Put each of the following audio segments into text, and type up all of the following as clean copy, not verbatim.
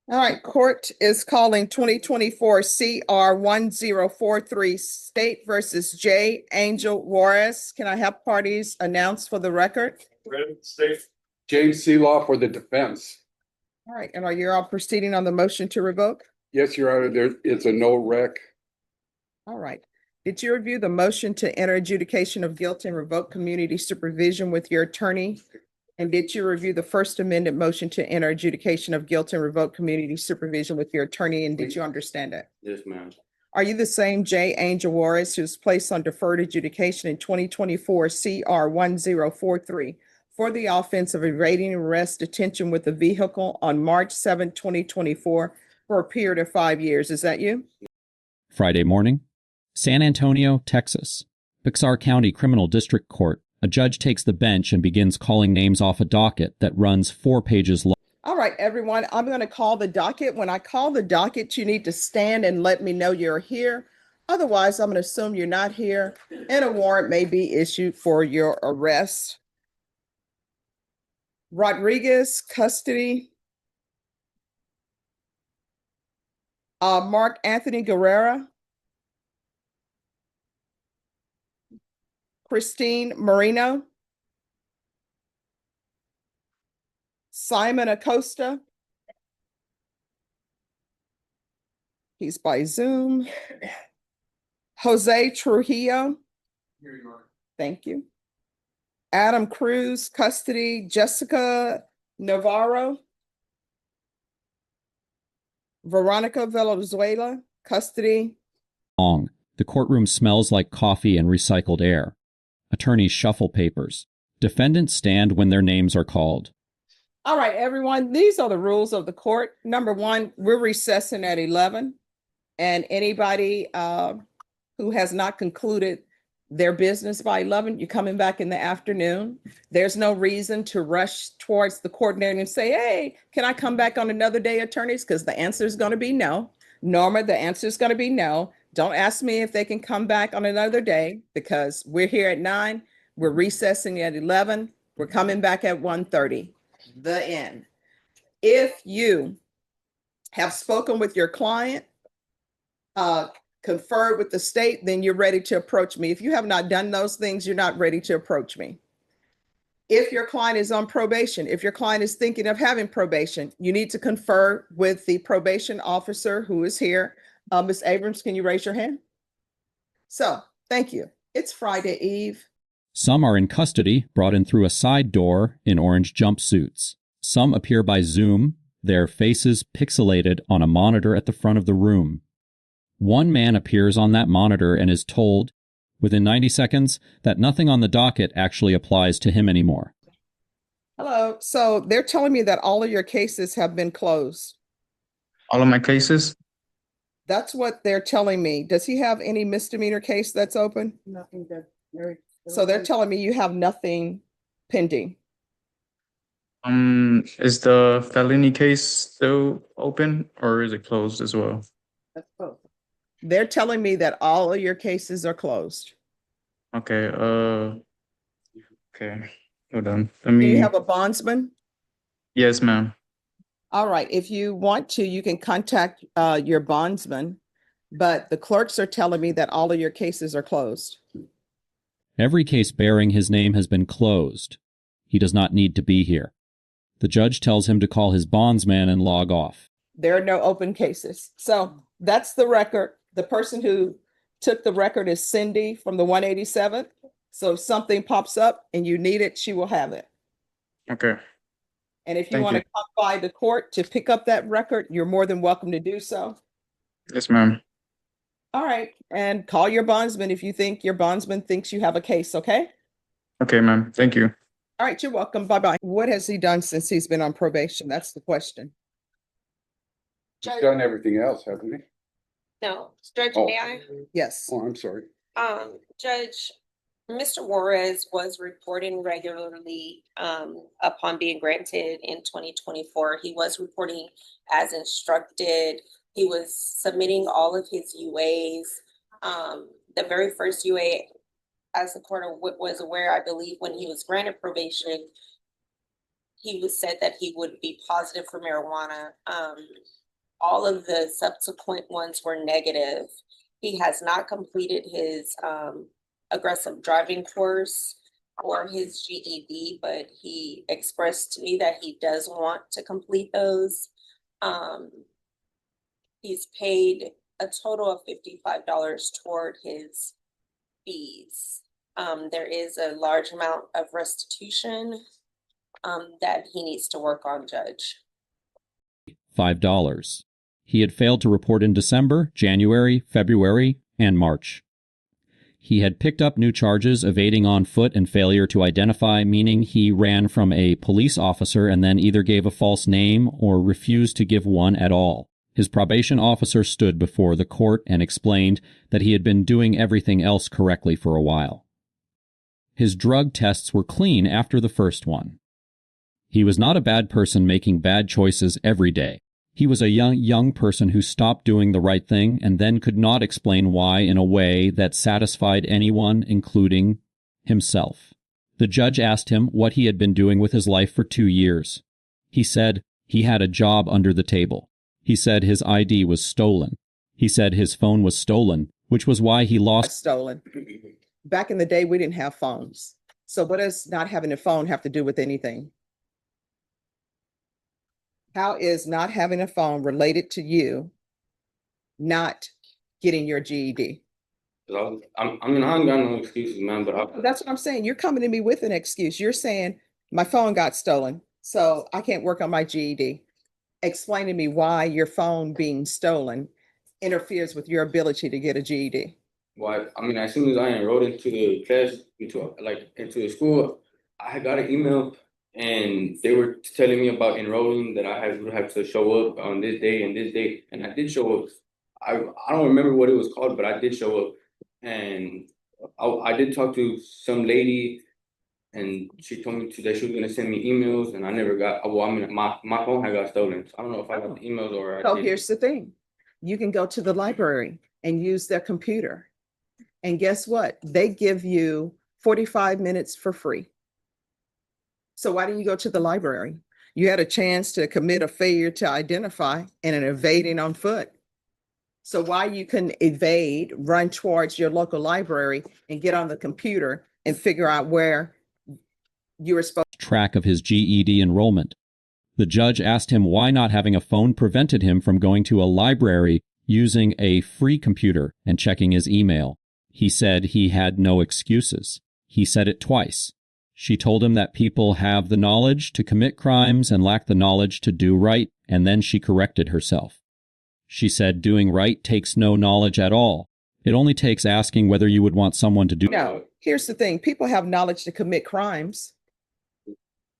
All right, court is calling 2024 CR 1043 State versus J. Angel Juarez. Can I have parties announced for the record? State. James Seeloff for the defense. All right, and are you all proceeding on the motion to revoke? Yes, Your Honor, it's a no rec. All right. Did you review the motion to enter adjudication of guilt and revoke community supervision with your attorney? And did you review the first amended motion to enter adjudication of guilt and revoke community supervision with your attorney? And did you understand it? Yes, ma'am. Are you the same J. Angel Juarez who was placed on deferred adjudication in 2024 CR 1043 for the offense of evading arrest detention with a vehicle on March 7, 2024 for a period of 5 years? Is that you? Friday morning, San Antonio, Texas. Bexar County Criminal District Court. A judge takes the bench and begins calling names off a docket that runs 4 pages long. All right, everyone, I'm going to call the docket. When I call the docket, you need to stand and let me know you're here. Otherwise, I'm going to assume you're not here and a warrant may be issued for your arrest. Rodriguez, custody. Mark Anthony Guerrera. Christine Marino. Simon Acosta. He's by Zoom. Jose Trujillo. Here you are. Thank you. Adam Cruz, custody. Jessica Navarro. Veronica Valenzuela, custody. Long. The courtroom smells like coffee and recycled air. Attorneys shuffle papers. Defendants stand when their names are called. All right, everyone, these are the rules of the court. Number one, we're recessing at 11. And anybody who has not concluded their business by 11, you're coming back in the afternoon. There's no reason to rush towards the coordinator and say, hey, can I come back on another day, attorneys? Because the answer is going to be no. Norma, the answer is going to be no. Don't ask me if they can come back on another day because we're here at 9. We're recessing at 11. We're coming back at 1:30. The end. If you have spoken with your client, conferred with the state, then you're ready to approach me. If you have not done those things, you're not ready to approach me. If your client is on probation, if your client is thinking of having probation, you need to confer with the probation officer who is here. Ms. Abrams, can you raise your hand? So, thank you. It's Friday Eve. Some are in custody, brought in through a side door in orange jumpsuits. Some appear by Zoom, their faces pixelated on a monitor at the front of the room. One man appears on that monitor and is told, within 90 seconds, that nothing on the docket actually applies to him anymore. Hello. So they're telling me that all of your cases have been closed. All of my cases? That's what they're telling me. Does he have any misdemeanor case that's open? Nothing that. So they're telling me you have nothing pending. Is the felony case still open or is it closed as well? That's both. They're telling me that all of your cases are closed. Okay, okay. Hold on. Do you have a bondsman? Yes, ma'am. All right. If you want to, you can contact your bondsman, but the clerks are telling me that all of your cases are closed. Every case bearing his name has been closed. He does not need to be here. The judge tells him to call his bondsman and log off. There are no open cases. So that's the record. The person who took the record is Cindy from the 187th. So if something pops up and you need it, she will have it. Okay. And if you Thank want you. to come by the court to pick up that record, you're more than welcome to do so. Yes, ma'am. All right. And call your bondsman if you think your bondsman thinks you have a case, okay? Okay, ma'am. Thank you. All right, you're welcome. Bye-bye. What has he done since he's been on probation? That's the question. He's done everything else, hasn't he? No, Judge, Oh. may I? Yes. Oh, I'm sorry. Judge, Mr. Juarez was reporting regularly upon being granted in 2024. He was reporting as instructed. He was submitting all of his UAs. The very first UA, as the court was aware, I believe, when he was granted probation, he was said that he would be positive for marijuana. All of the subsequent ones were negative. He has not completed his aggressive driving course or his GED, but he expressed to me that he does want to complete those. He's paid a total of $55 toward his fees. There is a large amount of restitution that he needs to work on, Judge. $5. He had failed to report in December, January, February, and March. He had picked up new charges, evading on foot and failure to identify, meaning he ran from a police officer and then either gave a false name or refused to give one at all. His probation officer stood before the court and explained that he had been doing everything else correctly for a while. His drug tests were clean after the first one. He was not a bad person making bad choices every day. He was a young person who stopped doing the right thing and then could not explain why in a way that satisfied anyone, including himself. The judge asked him what he had been doing with his life for 2 years. He said he had a job under the table. He said his ID was stolen. He said his phone was stolen, which was why he lost. Stolen. Back in the day, we didn't have phones. So what does not having a phone have to do with anything? How is not having a phone related to you not getting your GED? I mean, I ain't got no excuses, man, but That's what I'm saying. You're coming to me with an excuse. You're saying my phone got stolen, so I can't work on my GED. Explain to me why your phone being stolen interferes with your ability to get a GED. well, I mean, as soon as I enrolled into the class, into the school, I got an email and they were telling me about enrolling, that I would have to show up on this day and this day, and I did show up. I don't remember what it was called, but I did show up, and I did talk to some lady, and she told me that she was gonna send me emails, and I never got. Well, I mean, my phone had got stolen, so I don't know if I got the emails or. So here's the thing. You can go to the library and use their computer. And guess what? They give you 45 minutes for free. So why didn't you go to the library? You had a chance to commit a failure to identify and an evading on foot. So why you couldn't evade, run towards your local library and get on the computer and figure out where you were supposed Track of his GED enrollment. The judge asked him why not having a phone prevented him from going to a library using a free computer and checking his email. He said he had no excuses. He said it twice. She told him that people have the knowledge to commit crimes and lack the knowledge to do right, and then she corrected herself. She said doing right takes no knowledge at all. It only takes asking whether you would want someone to do. No, here's the thing. People have knowledge to commit crimes.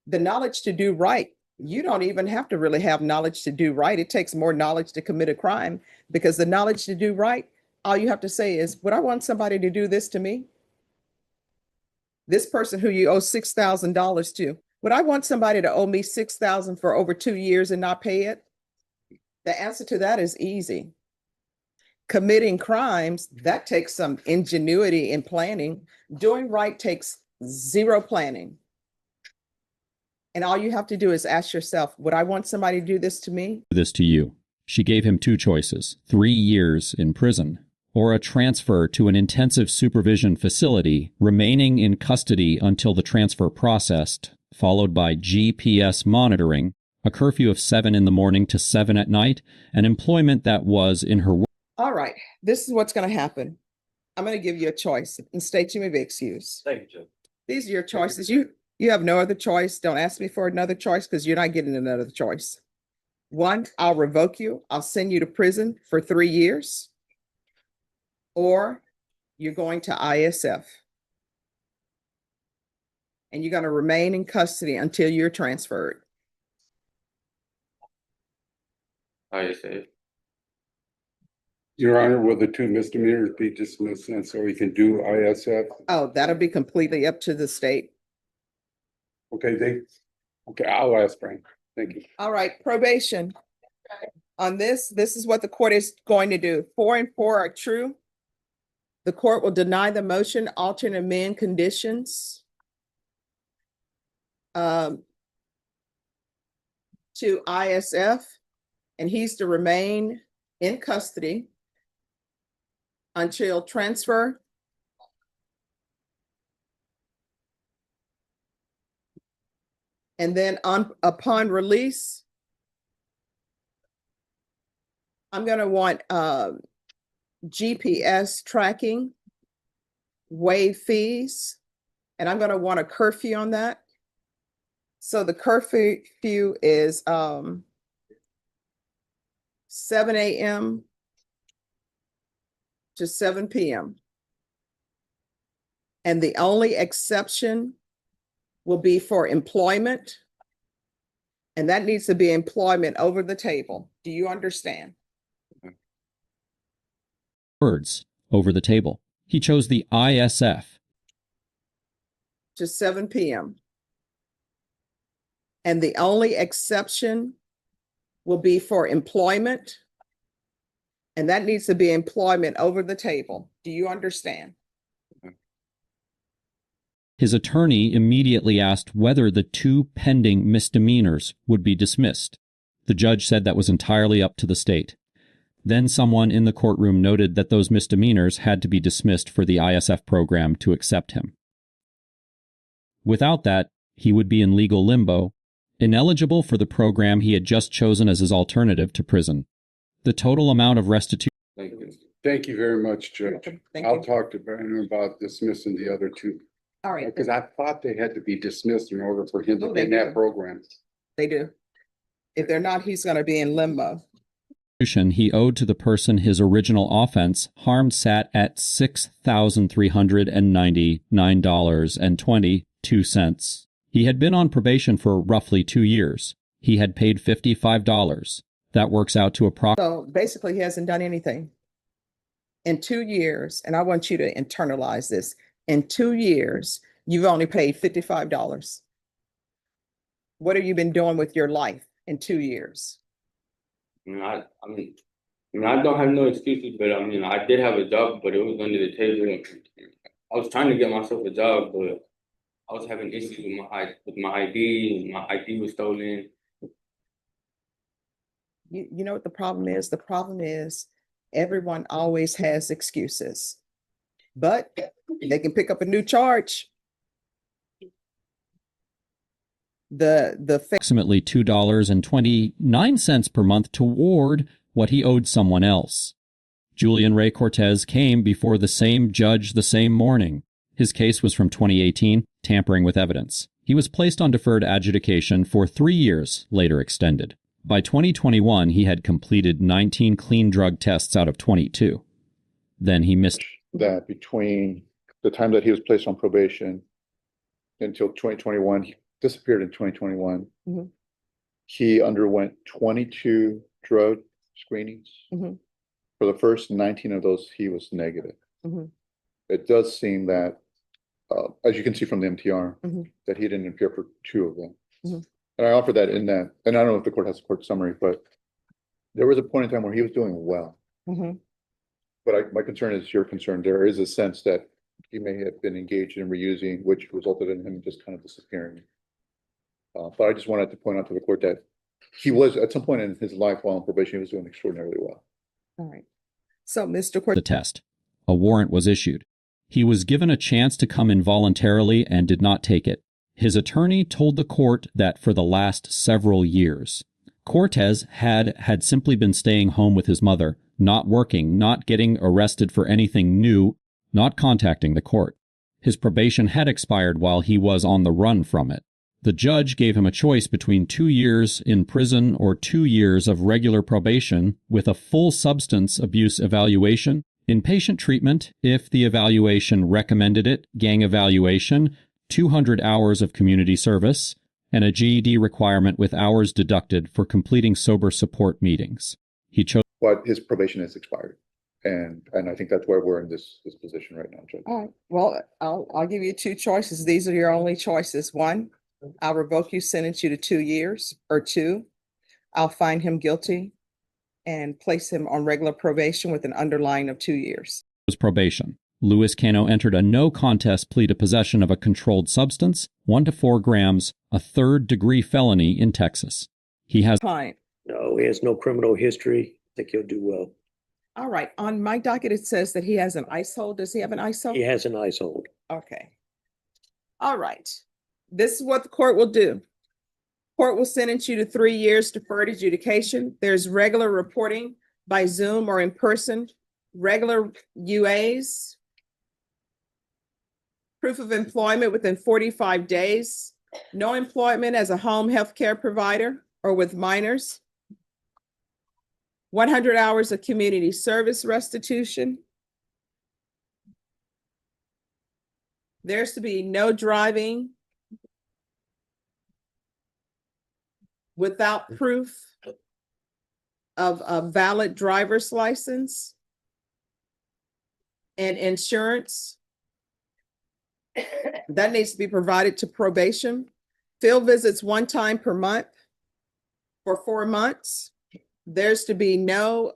The knowledge to do right. You don't even have to really have knowledge to do right. It takes more knowledge to commit a crime, because the knowledge to do right, all you have to say is, would I want somebody to do this to me? This person who you owe $6,000 to, would I want somebody to owe me $6,000 for over 2 years and not pay it? The answer to that is easy. Committing crimes, that takes some ingenuity and planning. Doing right takes zero planning. And all you have to do is ask yourself, would I want somebody to do this to me? This to you. She gave him 2 choices, 3 years in prison, or a transfer to an intensive supervision facility, remaining in custody until the transfer processed, followed by GPS monitoring, a curfew of 7 in the morning to 7 at night, and employment that was in her. All right, this is what's going to happen. I'm going to give you a choice and state you may be excused. Thank you, Judge. These are your choices. You have no other choice. Don't ask me for another choice, because you're not getting another choice. 1, I'll revoke you. I'll send you to prison for 3 years. Or you're going to ISF. And you're going to remain in custody until you're transferred. I say. Your Honor, will the 2 misdemeanors be dismissed and so we can do ISF? Oh, that'll be completely up to the state. Okay, I'll ask Frank. Thank you. All right, probation. On this is what the court is going to do. 4 and 4 are true. The court will deny the motion, alter and amend conditions. to ISF, and he's to remain in custody until transfer. And then upon release, I'm going to want GPS tracking, waive fees, and I'm going to want a curfew on that. So the curfew is 7 a.m. to 7 p.m. And the only exception will be for employment. And that needs to be employment over the table. Do you understand? Words over the table. He chose the ISF. To 7 p.m. And the only exception will be for employment. And that needs to be employment over the table. Do you understand? His attorney immediately asked whether the 2 pending misdemeanors would be dismissed. The judge said that was entirely up to the state. Then someone in the courtroom noted that those misdemeanors had to be dismissed for the ISF program to accept him. Without that, he would be in legal limbo, ineligible for the program he had just chosen as his alternative to prison. The total amount of restitution. Thank you. Thank you very much, Judge. Thank I'll you. talk to Brandon about dismissing the other 2. All right. Because I thought they had to be dismissed in order for him to No, be in they that do. program. They do. If they're not, he's going to be in limbo. He owed to the person his original offense harmed sat at $6,399.22. He had been on probation for roughly 2 years. He had paid $55. That works out to approximately. So basically, he hasn't done anything. In 2 years, and I want you to internalize this, in 2 years, you've only paid $55. What have you been doing with your life in 2 years? I don't have no excuses, but I did have a job, but it was under the table. I was trying to get myself a job, but I was having issues with my ID, and my ID was stolen. You know what the problem is? The problem is everyone always has excuses, but they can pick up a new charge. Approximately $2.29 per month toward what he owed someone else. Julian Ray Cortez came before the same judge the same morning. His case was from 2018, tampering with evidence. He was placed on deferred adjudication for 3 years, later extended. By 2021, he had completed 19 clean drug tests out of 22. Then he missed that between the time that he was placed on probation until 2021, he disappeared in 2021. Mhm. He underwent 22 drug screenings. Mhm. For the first 19 of those, he was negative. Mhm. It does seem that, as you can see from the MTR, Mhm. that he didn't appear for 2 of them. Mhm. And I offer that in that, and I don't know if the court has a court summary, but there was a point in time where he was doing well. Mhm. But my concern is your concern. There is a sense that he may have been engaged in reusing, which resulted in him just kind of disappearing. But I just wanted to point out to the court that he was, at some point in his life while on probation, he was doing extraordinarily well. All right. So, Mr. the test. A warrant was issued. He was given a chance to come in voluntarily and did not take it. His attorney told the court that for the last several years, Cortez had simply been staying home with his mother, not working, not getting arrested for anything new, not contacting the court. His probation had expired while he was on the run from it. The judge gave him a choice between 2 years in prison or 2 years of regular probation with a full substance abuse evaluation, inpatient treatment if the evaluation recommended it, gang evaluation, 200 hours of community service, and a GED requirement with hours deducted for completing sober support meetings. He chose. But his probation has expired. And I think that's why we're in this position right now, Judge. All right. Well, I'll give you 2 choices. These are your only choices. 1, I'll revoke you, sentence you to 2 years, or 2, I'll find him guilty and place him on regular probation with an underline of 2 years. Probation. Luis Cano entered a no contest plea to possession of a controlled substance, 1 to 4 grams, a third-degree felony in Texas. He has Client. No, he has no criminal history. I think he'll do well. All right, on my docket, it says that he has an ICE hold. Does he have an ICE hold? He has an ICE hold. Okay. All right. This is what the court will do. Court will sentence you to 3 years deferred adjudication. There's regular reporting by Zoom or in person, regular UAs, proof of employment within 45 days, no employment as a home health care provider or with minors, 100 hours of community service restitution. There's to be no driving without proof of a valid driver's license and insurance. That needs to be provided to probation. Field visits 1 time per month for 4 months. There's to be no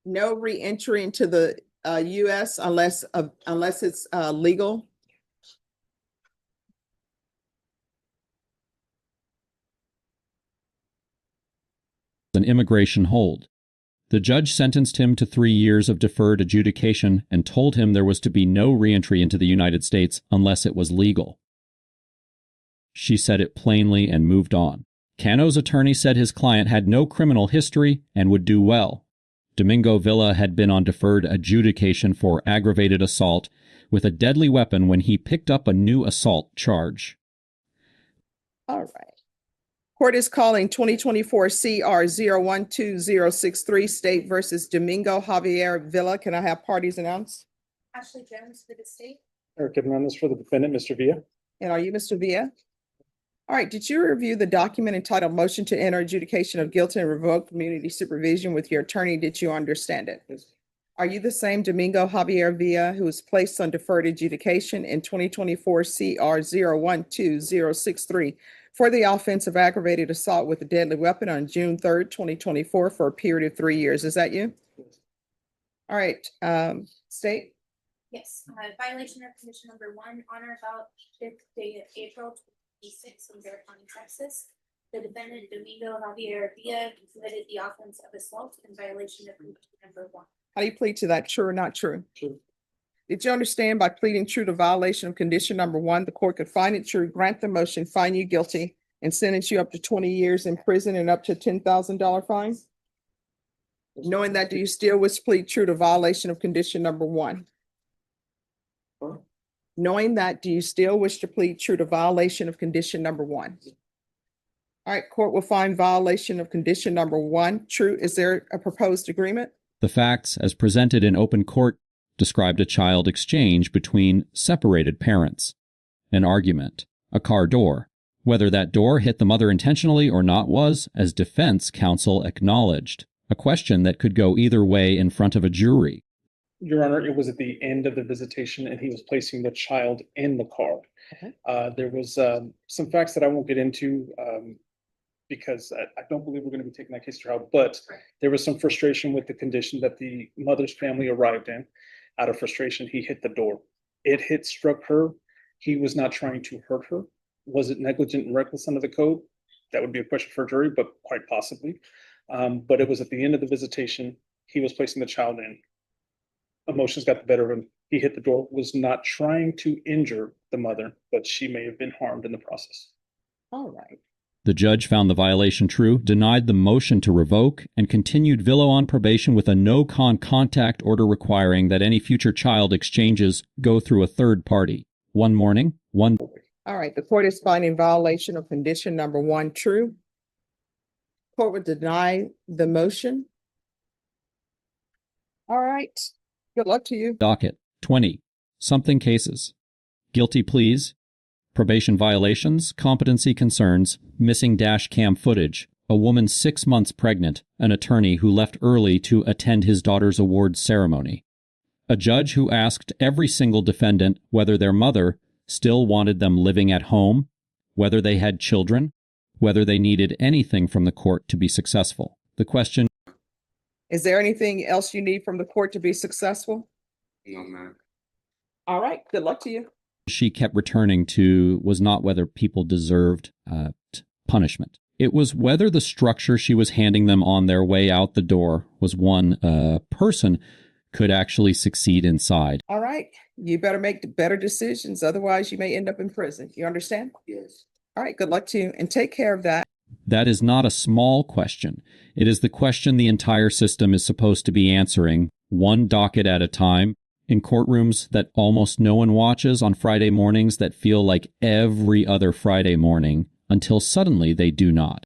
re-entry into the US unless it's legal. an immigration hold. The judge sentenced him to 3 years of deferred adjudication and told him there was to be no reentry into the United States unless it was legal. She said it plainly and moved on. Cano's attorney said his client had no criminal history and would do well. Domingo Villa had been on deferred adjudication for aggravated assault with a deadly weapon when he picked up a new assault charge. All right. Court is calling 2024 CR 012063 State versus Domingo Javier Villa. Can I have parties announced? Ashley Jones for the state. Eric Hernandez for the defendant, Mr. Villa. And are you Mr. Villa? All right, did you review the document entitled Motion to Enter Adjudication of Guilt and Revoke Community Supervision with your attorney? Did you understand it? Yes. Are you the same Domingo Javier Villa who was placed on deferred adjudication in 2024 CR 012063 for the offense of aggravated assault with a deadly weapon on June 3rd, 2024 for a period of 3 years? Is that you? Yes. All right, state? Yes, violation of condition number 1 on or about 5th day of April 2026 in Bexar County, Texas. The defendant Domingo Javier Villa committed the offense of assault in violation of condition number 1. How do you plead to that? True or not true? True. Did you understand by pleading true to violation of condition number 1, the court could find it true, grant the motion, find you guilty, and sentence you up to 20 years in prison and up to $10,000 fine? Knowing that, do you still wish to plead true to violation of condition number 1? Huh? Knowing that, do you still wish to plead true to violation of condition number 1? All right, court will find violation of condition number 1 true. Is there a proposed agreement? The facts, as presented in open court, described a child exchange between separated parents, an argument, a car door. Whether that door hit the mother intentionally or not was, as defense counsel acknowledged, a question that could go either way in front of a jury. Your Honor, it was at the end of the visitation and he was placing the child in the car. Okay. There was some facts that I won't get into because I don't believe we're going to be taking that case to trial, but there was some frustration with the condition that the mother's family arrived in. Out of frustration, he hit the door. It struck her. He was not trying to hurt her. Was it negligent and reckless under the code? That would be a question for a jury, but quite possibly. But it was at the end of the visitation. He was placing the child in. Emotions got the better of him. He hit the door, was not trying to injure the mother, but she may have been harmed in the process. All right. The judge found the violation true, denied the motion to revoke, and continued Villa on probation with a no-contact order requiring that any future child exchanges go through a third party. One morning, one... All right, the court is finding violation of condition number 1 true. Court would deny the motion. All right, good luck to you. Docket 20. Something cases. Guilty pleas. Probation violations, competency concerns, missing dash cam footage, a woman 6 months pregnant, an attorney who left early to attend his daughter's awards ceremony. A judge who asked every single defendant whether their mother still wanted them living at home, whether they had children, whether they needed anything from the court to be successful. The question... Is there anything else you need from the court to be successful? No, ma'am. All right, good luck to you. She kept returning to was not whether people deserved punishment. It was whether the structure she was handing them on their way out the door was one a person could actually succeed inside. All right, you better make the better decisions. Otherwise, you may end up in prison. You understand? Yes. All right, good luck to you and take care of that. That is not a small question. It is the question the entire system is supposed to be answering, one docket at a time, in courtrooms that almost no one watches on Friday mornings that feel like every other Friday morning, until suddenly they do not.